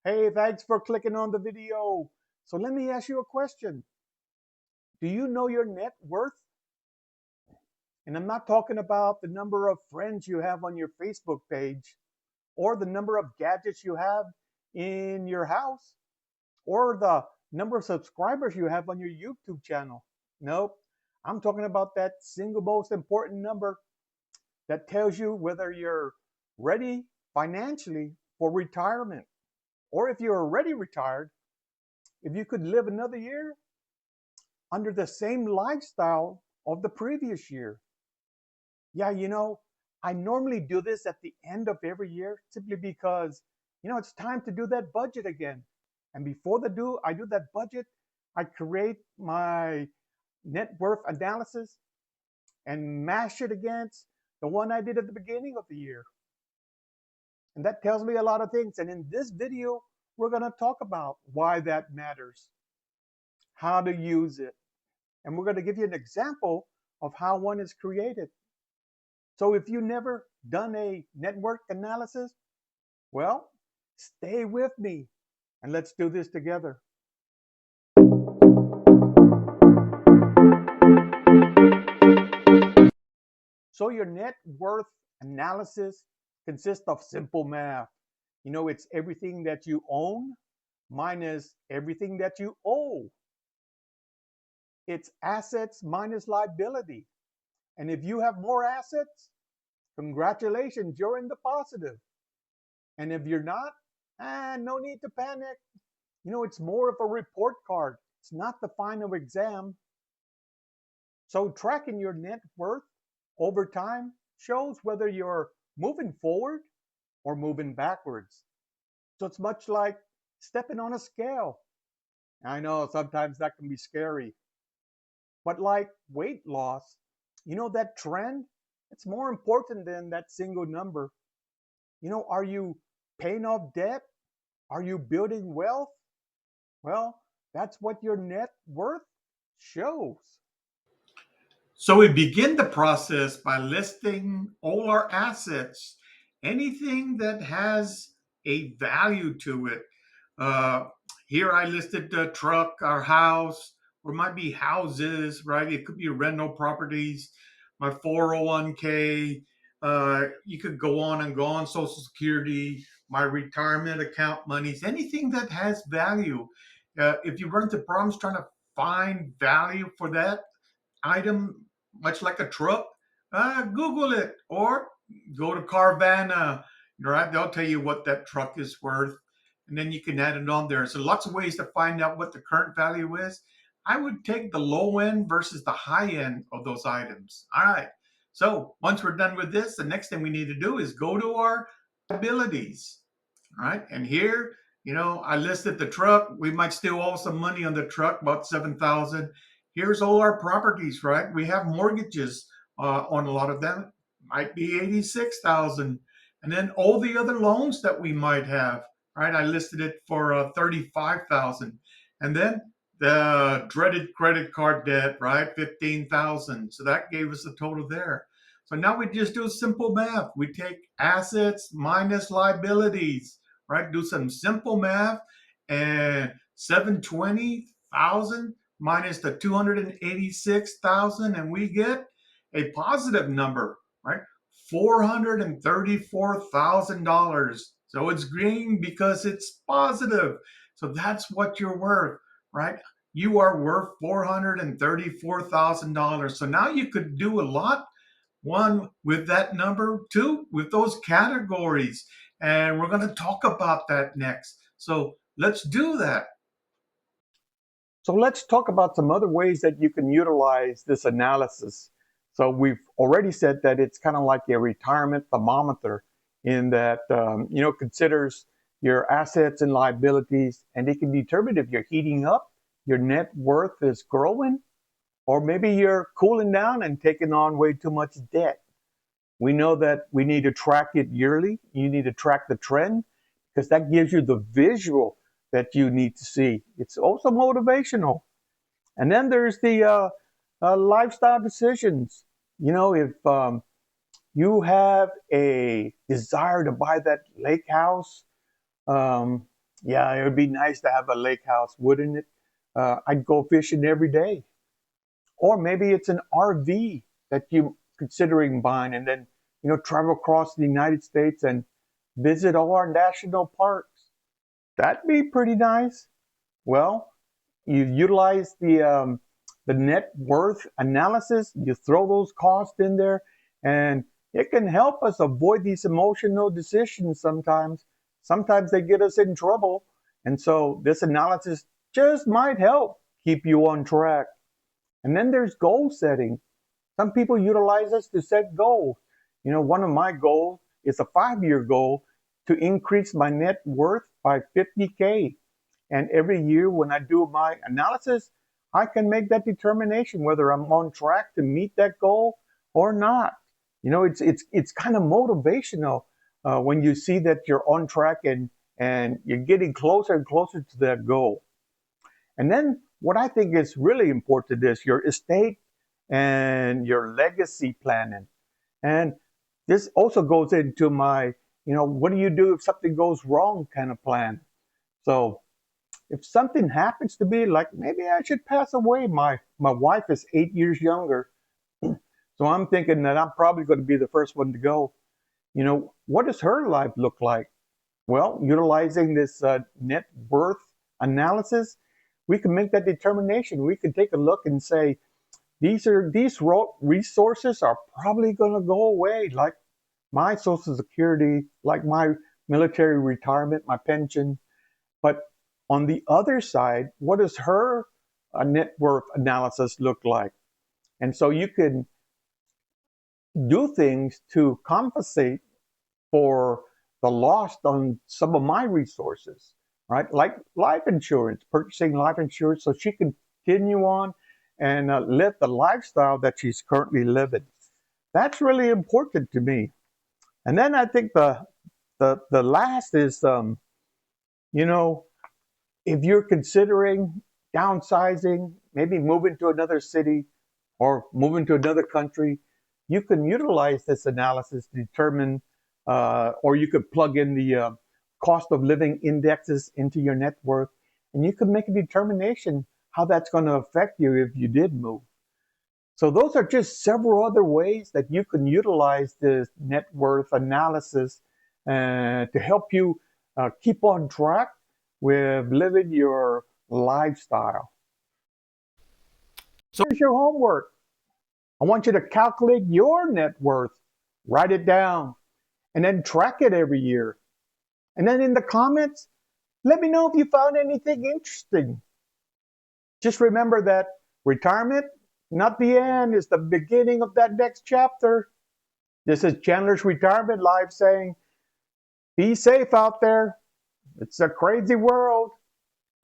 Hey, thanks for clicking on the video. So let me ask you a question. Do you know your net worth? And I'm not talking about the number of friends you have on your Facebook page or the number of gadgets you have in your house or the number of subscribers you have on your YouTube channel. Nope. I'm talking about that single most important number that tells you whether you're ready financially for retirement, or if you're already retired, if you could live another year under the same lifestyle of the previous year. Yeah, I normally do this at the end of every year simply because, it's time to do that budget again. And before I do that budget, I create my net worth analysis and mash it against the one I did at the beginning of the year. And that tells me a lot of things. And in this video, we're going to talk about why that matters, how to use it, and we're going to give you an example of how one is created. So if you never done a network analysis, well, stay with me and let's do this together. So your net worth analysis consists of simple math. It's everything that you own minus everything that you owe. It's assets minus liability. And if you have more assets, congratulations, you're in the positive. And if you're not, no need to panic. It's more of a report card. It's not the final exam. So tracking your net worth over time shows whether you're moving forward or moving backwards. So it's much like stepping on a scale. I know sometimes that can be scary, but like weight loss, that trend, it's more important than that single number. Are you paying off debt? Are you building wealth? Well, that's what your net worth shows. So we begin the process by listing all our assets, anything that has a value to it. Uh, Here I listed the truck, our house, or might be houses, right? It could be rental properties, my 401k. You could go on and go on, Social Security, my retirement account monies, anything that has value. If you run into problems trying to find value for that item, much like a truck, Google it or go to Carvana. Right, they'll tell you what that truck is worth, and then you can add it on there. So lots of ways to find out what the current value is. I would take the low end versus the high end of those items. All right. So once we're done with this, the next thing we need to do is go to our liabilities. All right. And here, I listed the truck. We might still owe some money on the truck, about 7,000. Here's all our properties, right? We have mortgages on a lot of them. Might be 86,000. And then all the other loans that we might have, right? I listed it for 35,000. And then the dreaded credit card debt, right? 15,000. So that gave us a total there. So now we just do simple math. We take assets minus liabilities, right? Do some simple math, and 720,000 minus the 286,000, and we get a positive number, right? $434,000. So it's green because it's positive. So that's what you're worth, right? You are worth $434,000. So now you could do a lot, one with that number, two with those categories. And we're going to talk about that next. So let's do that. So let's talk about some other ways that you can utilize this analysis. So we've already said that it's kind of like a retirement thermometer in that, considers your assets and liabilities, and it can determine if you're heating up, your net worth is growing, or maybe you're cooling down and taking on way too much debt. We know that we need to track it yearly. You need to track the trend because that gives you the visual that you need to see. It's also motivational. And then there's the lifestyle decisions. If you have a desire to buy that lake house, um, Yeah, it would be nice to have a lake house, wouldn't it? I'd go fishing every day. Or maybe it's an RV that you're considering buying and then, travel across the United States and visit all our national parks. That'd be pretty nice. Well, you utilize the net worth analysis, you throw those costs in there, and it can help us avoid these emotional decisions sometimes. Sometimes they get us in trouble. And so this analysis just might help keep you on track. And then there's goal setting. Some people utilize this to set goals. One of my goals is a 5-year goal to increase my net worth by 50K. And every year when I do my analysis, I can make that determination whether I'm on track to meet that goal or not. It's kind of motivational when you see that you're on track and you're getting closer and closer to that goal. And then what I think is really important is your estate and your legacy planning. And this also goes into my, what do you do if something goes wrong kind of plan. So if something happens to me, like maybe I should pass away. My wife is 8 years younger. So I'm thinking that I'm probably going to be the first one to go. What does her life look like? Well, utilizing this net worth analysis, we can make that determination. We can take a look and say, these resources are probably going to go away, like my Social Security, like my military retirement, my pension. But on the other side, what does her net worth analysis look like? And so you can do things to compensate for the loss on some of my resources, right? Like life insurance, purchasing life insurance so she can continue on and live the lifestyle that she's currently living. That's really important to me. And then I think the last is, you know, if you're considering downsizing, maybe moving to another city or moving to another country, you can utilize this analysis to determine, or you could plug in the cost of living indexes into your net worth, and you can make a determination how that's going to affect you if you did move. So those are just several other ways that you can utilize this net worth analysis to help you keep on track with living your lifestyle. So, Here's your homework. I want you to calculate your net worth, write it down, and then track it every year. And then in the comments, let me know if you found anything interesting. Just remember that retirement, not the end, is the beginning of that next chapter. This is Chandler's Retirement Live saying, be safe out there. It's a crazy world.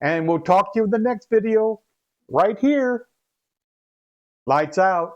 And we'll talk to you in the next video right here. Lights out.